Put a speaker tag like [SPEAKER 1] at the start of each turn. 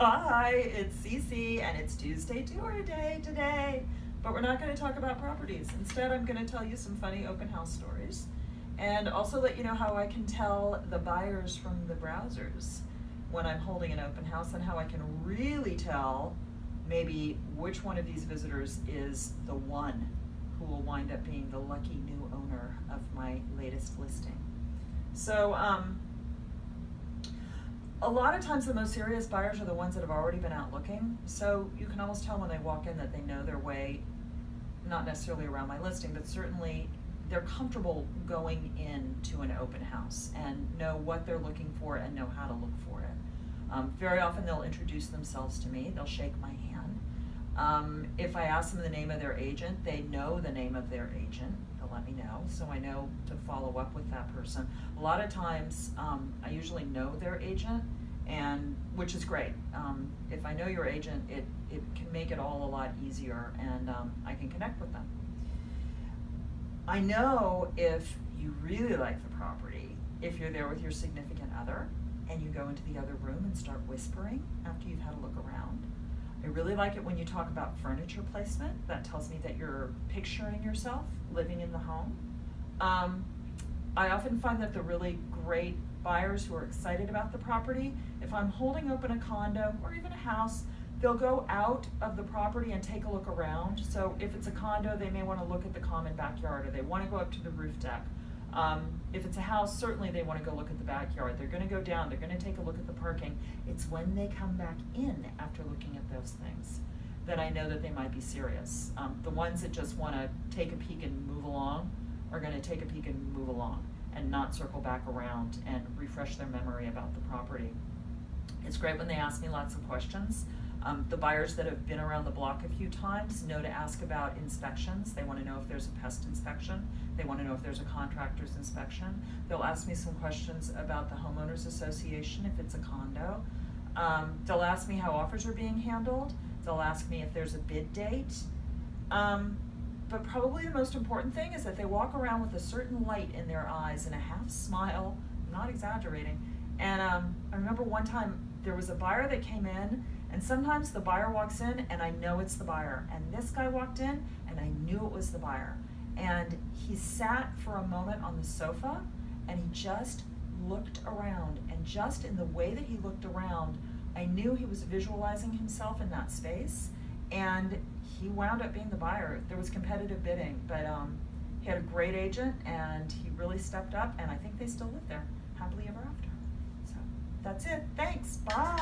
[SPEAKER 1] Hi, it's Cece, and it's Tuesday Tour Day today. But we're not going to talk about properties. Instead, I'm going to tell you some funny open house stories and also let you know how I can tell the buyers from the browsers when I'm holding an open house and how I can really tell maybe which one of these visitors is the one who will wind up being the lucky new owner of my latest listing. So, a lot of times the most serious buyers are the ones that have already been out looking. So you can almost tell when they walk in that they know their way, not necessarily around my listing, but certainly they're comfortable going into an open house and know what they're looking for and know how to look for it. Very often they'll introduce themselves to me, they'll shake my hand. If I ask them the name of their agent, they know the name of their agent. They'll let me know, so I know to follow up with that person. A lot of times, I usually know their agent, and which is great. If I know your agent, it can make it all a lot easier, and I can connect with them. I know if you really like the property, if you're there with your significant other, and you go into the other room and start whispering after you've had a look around. I really like it when you talk about furniture placement. That tells me that you're picturing yourself living in the home. I often find that the really great buyers who are excited about the property, if I'm holding open a condo or even a house, they'll go out of the property and take a look around. So if it's a condo, they may want to look at the common backyard, or they want to go up to the roof deck. If it's a house, certainly they want to go look at the backyard. They're going to go down, they're going to take a look at the parking. It's when they come back in after looking at those things that I know that they might be serious. The ones that just want to take a peek and move along are going to take a peek and move along and not circle back around and refresh their memory about the property. It's great when they ask me lots of questions. The buyers that have been around the block a few times know to ask about inspections. They want to know if there's a pest inspection. They want to know if there's a contractor's inspection. They'll ask me some questions about the homeowners association if it's a condo. They'll ask me how offers are being handled. They'll ask me if there's a bid date. But probably the most important thing is that they walk around with a certain light in their eyes and a half smile. I'm not exaggerating. And I remember one time there was a buyer that came in, and sometimes the buyer walks in and I know it's the buyer. And this guy walked in and I knew it was the buyer. And he sat for a moment on the sofa and he just looked around. And just in the way that he looked around, I knew he was visualizing himself in that space. And he wound up being the buyer. There was competitive bidding, but he had a great agent and he really stepped up, and I think they still live there happily ever after. So that's it. Thanks. Bye.